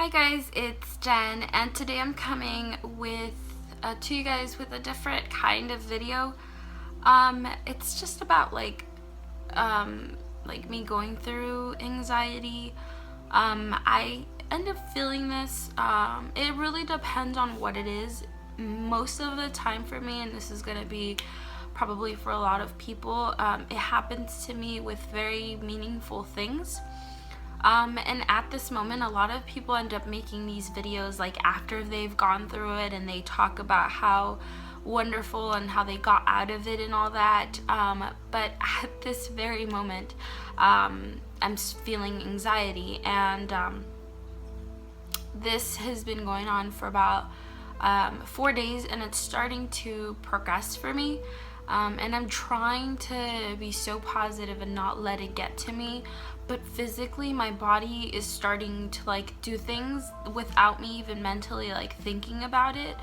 Hi guys, it's Jen, and today I'm coming with to you guys with a different kind of video. It's just about like me going through anxiety. I end up feeling this. It really depends on what it is. Most of the time for me, and this is gonna be probably for a lot of people, it happens to me with very meaningful things. And at this moment, a lot of people end up making these videos like after they've gone through it, and they talk about how wonderful and how they got out of it and all that. But at this very moment, I'm feeling anxiety, and this has been going on for about 4 days, and it's starting to progress for me. And I'm trying to be so positive and not let it get to me, but physically my body is starting to like do things without me even mentally like thinking about it.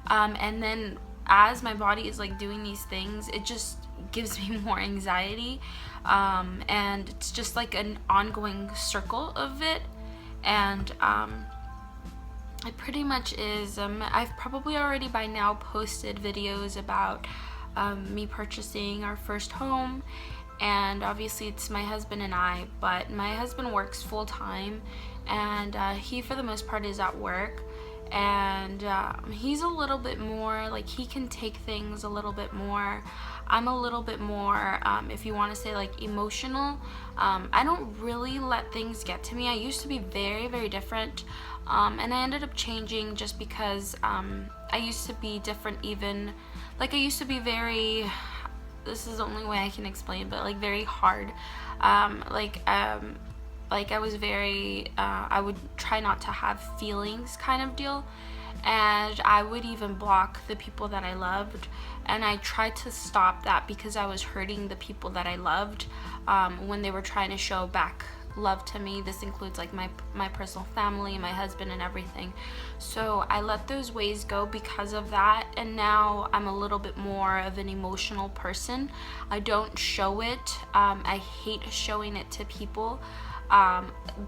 And then as my body is like doing these things, it just gives me more anxiety. And it's just like an ongoing circle of it. And it pretty much is, I've probably already by now posted videos about me purchasing our first home, and obviously it's my husband and I, but my husband works full-time, and he for the most part is at work, and he's a little bit more like, he can take things a little bit more. I'm a little bit more, if you want to say like emotional. I don't really let things get to me. I used to be very, very different, and I ended up changing just because I used to be different. Even like I used to be very, this is the only way I can explain, but like very hard. Like I was very, I would try not to have feelings kind of deal, and I would even block the people that I loved, and I tried to stop that because I was hurting the people that I loved when they were trying to show back love to me. This includes like my personal family, my husband, and everything. So I let those ways go because of that, and now I'm a little bit more of an emotional person. I don't show it. I hate showing it to people,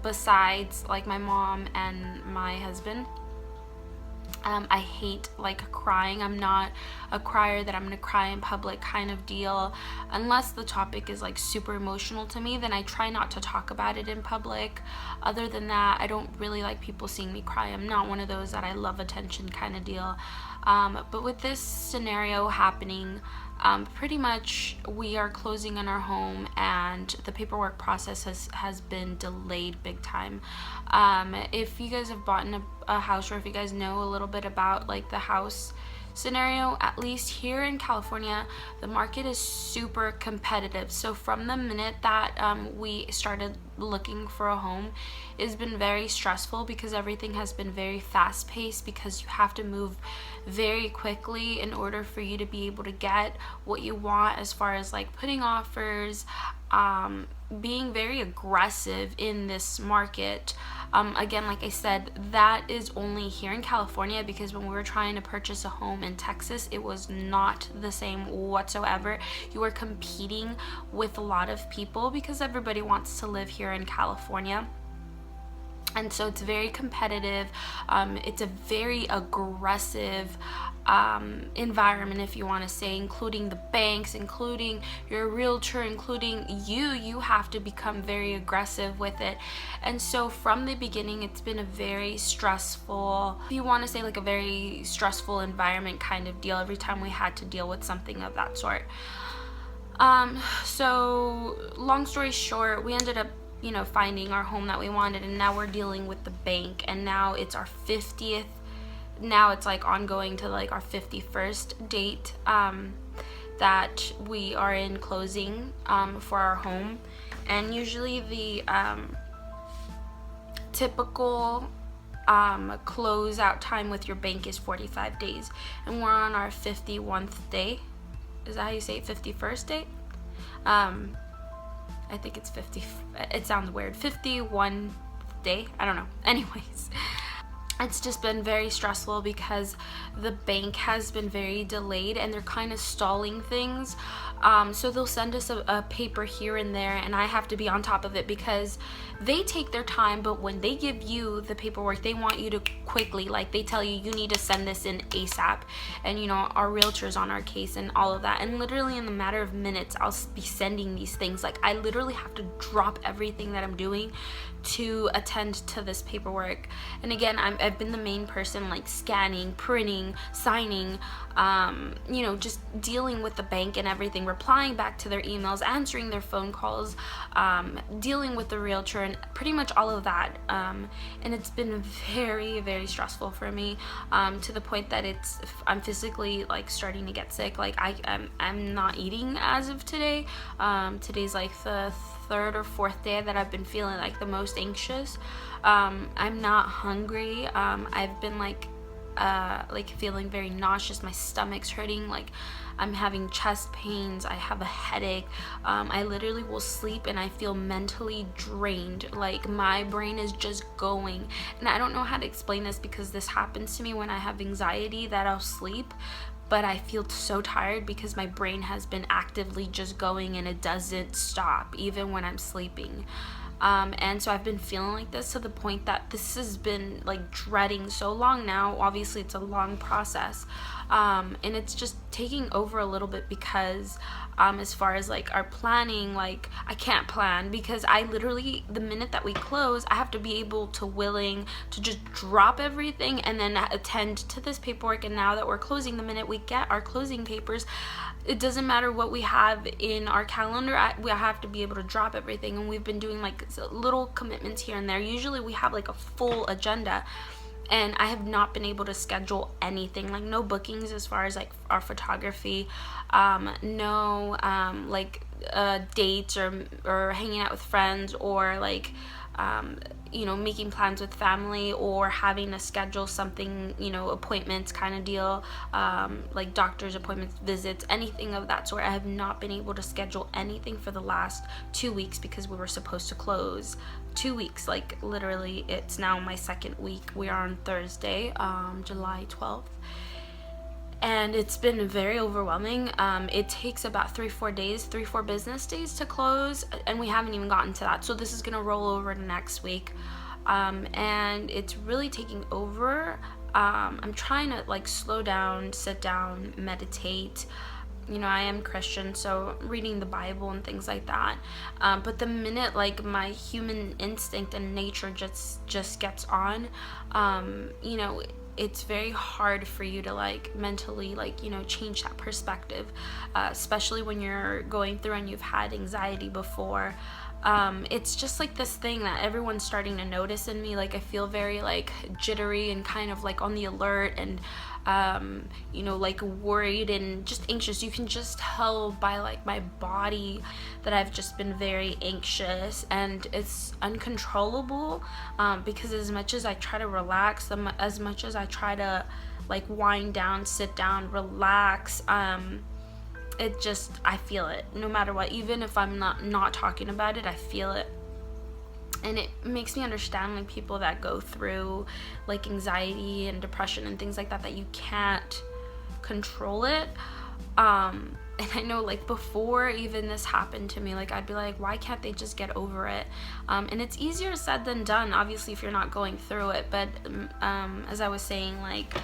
besides like my mom and my husband. I hate like crying. I'm not a crier that I'm gonna cry in public kind of deal. Unless the topic is like super emotional to me, then I try not to talk about it in public. Other than that, I don't really like people seeing me cry. I'm not one of those that I love attention kind of deal. But with this scenario happening, pretty much we are closing on our home, and the paperwork process has been delayed big time. If you guys have bought a house, or if you guys know a little bit about like the house scenario, at least here in California, the market is super competitive. So from the minute that we started looking for a home, it's been very stressful because everything has been very fast paced, because you have to move very quickly in order for you to be able to get what you want, as far as like putting offers, being very aggressive in this market. Again, like I said, that is only here in California, because when we were trying to purchase a home in Texas, it was not the same whatsoever. You are competing with a lot of people because everybody wants to live here in California. And so it's very competitive. It's a very aggressive environment, if you want to say, including the banks, including your realtor, including you have to become very aggressive with it. And so from the beginning, it's been a very stressful, if you want to say like a very stressful environment kind of deal, every time we had to deal with something of that sort. So long story short, we ended up finding our home that we wanted, and now we're dealing with the bank, and now it's our 50th, now it's like ongoing to like our 51st date that we are in closing for our home. And usually the typical close out time with your bank is 45 days, and we're on our 51st day. Is that how you say it? 51st date? I think it's 50, it sounds weird, 51st day, I don't know. Anyways, it's just been very stressful because the bank has been very delayed and they're kind of stalling things. So they'll send us a paper here and there, and I have to be on top of it because they take their time, but when they give you the paperwork, they want you to quickly, like they tell you need to send this in ASAP, and you know, our realtor's on our case and all of that, and literally in the matter of minutes I'll be sending these things. Like I literally have to drop everything that I'm doing to attend to this paperwork. And again, I've been the main person, like scanning, printing, signing, you know, just dealing with the bank and everything, replying back to their emails, answering their phone calls, dealing with the realtor, and pretty much all of that. And it's been very, very stressful for me, to the point that I'm physically like starting to get sick. Like I'm not eating as of today. Today's like the third or fourth day that I've been feeling like the most anxious. I'm not hungry. I've been like feeling very nauseous. My stomach's hurting. Like I'm having chest pains. I have a headache. I literally will sleep and I feel mentally drained. Like my brain is just going. And I don't know how to explain this because this happens to me when I have anxiety, that I'll sleep, but I feel so tired because my brain has been actively just going and it doesn't stop even when I'm sleeping. And so I've been feeling like this to the point that this has been like dreading so long now. Obviously it's a long process, and it's just taking over a little bit because as far as like our planning, like I can't plan because I literally, the minute that we close, I have to be able to willing to just drop everything and then attend to this paperwork. And now that we're closing, the minute we get our closing papers, it doesn't matter what we have in our calendar, we have to be able to drop everything. And we've been doing like little commitments here and there. Usually we have like a full agenda, and I have not been able to schedule anything, like no bookings as far as like our photography, no dates or hanging out with friends, or like you know, making plans with family, or having to schedule something, you know, appointments kind of deal, like doctor's appointments, visits, anything of that sort. I have not been able to schedule anything for the last 2 weeks because we were supposed to close 2 weeks. Like literally it's now my second week. We are on Thursday, July 12th. And it's been very overwhelming. It takes about 3-4 business days to close, and we haven't even gotten to that. So this is gonna roll over to next week, and it's really taking over. I'm trying to like slow down, sit down, meditate. You know, I am Christian, so reading the Bible and things like that. But the minute like my human instinct and nature just gets on, you know, it's very hard for you to like mentally like, you know, change that perspective, especially when you're going through and you've had anxiety before. It's just like this thing that everyone's starting to notice in me. Like I feel very like jittery and kind of like on the alert, and you know, like worried and just anxious. You can just tell by like my body that I've just been very anxious, and it's uncontrollable, because as much as I try to relax, as much as I try to like wind down, sit down, relax, it just, I feel it no matter what. Even if I'm not talking about it, I feel it. And it makes me understand like people that go through like anxiety and depression and things like that, that you can't control it. And I know like before even this happened to me, like I'd be like, why can't they just get over it? And it's easier said than done, obviously, if you're not going through it. But as I was saying, like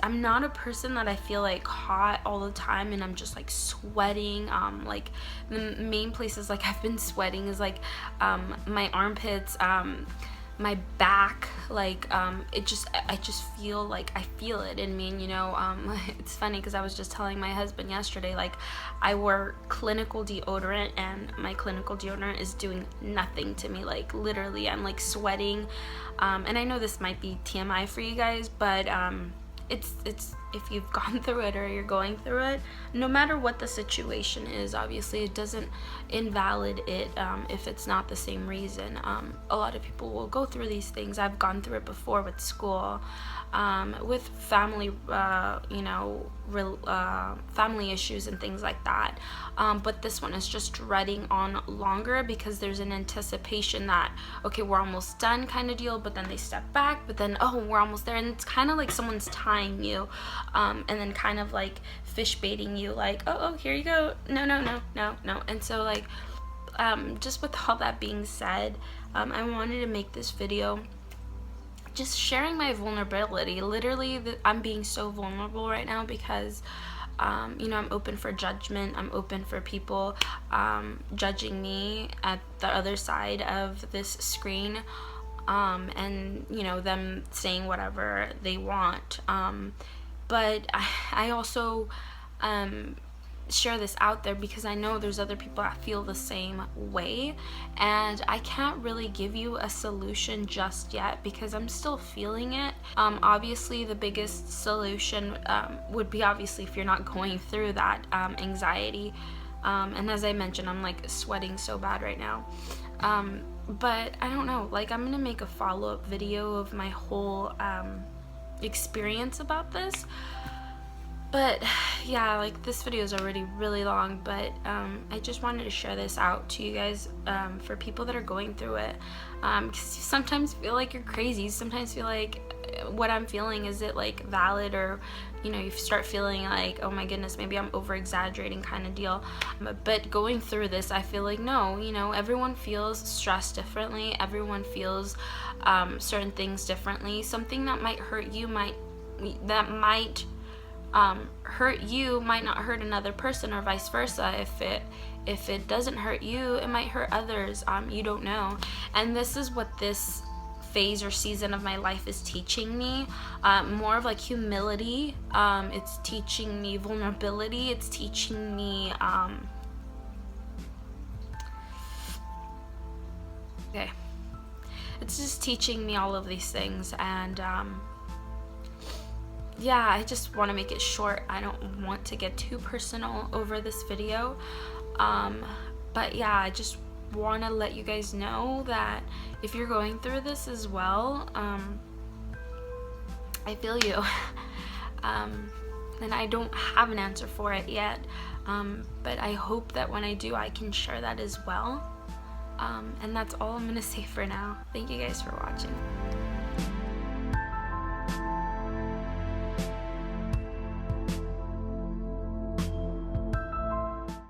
I'm not a person that I feel like hot all the time and I'm just like sweating. Like the main places like I've been sweating is like my armpits, my back, like I just feel like I feel it in me. And you know, it's funny because I was just telling my husband yesterday, like I wear clinical deodorant and my clinical deodorant is doing nothing to me. Like literally I'm like sweating, and I know this might be TMI for you guys, but it's if you've gone through it or you're going through it, no matter what the situation is, obviously it doesn't invalid it if it's not the same reason. A lot of people will go through these things. I've gone through it before with school, with family, family issues and things like that. But this one is just dreading on longer because there's an anticipation that, okay, we're almost done kind of deal, but then they step back, but then, oh, we're almost there. And it's kind of like someone's tying you, and then kind of like fish baiting you, like, oh, here you go. No. And so like, just with all that being said, I wanted to make this video just sharing my vulnerability. Literally, I'm being so vulnerable right now because I'm open for judgment. I'm open for people judging me at the other side of this screen, and them saying whatever they want, but I also share this out there because I know there's other people that feel the same way, and I can't really give you a solution just yet because I'm still feeling it. Obviously the biggest solution would be, obviously, if you're not going through that anxiety, and as I mentioned, I'm like sweating so bad right now, but I don't know, like, I'm gonna make a follow-up video of my whole experience about this. But yeah, like, this video is already really long, but I just wanted to share this out to you guys, for people that are going through it, because you sometimes feel like you're crazy. You sometimes feel like, what I'm feeling, is it like valid? Or you start feeling like, oh my goodness, maybe I'm over exaggerating kind of deal. But going through this, I feel like, no, everyone feels stress differently. Everyone feels certain things differently. Something that might hurt you might hurt you might not hurt another person, or vice versa. If it doesn't hurt you, it might hurt others. You don't know. And this is what this phase or season of my life is teaching me, more of like humility. It's teaching me vulnerability. It's teaching me it's just teaching me all of these things. And yeah, I just want to make it short. I don't want to get too personal over this video, but yeah, I just want to let you guys know that if you're going through this as well, I feel you. And I don't have an answer for it yet, but I hope that when I do, I can share that as well. And that's all I'm gonna say for now. Thank you guys for watching.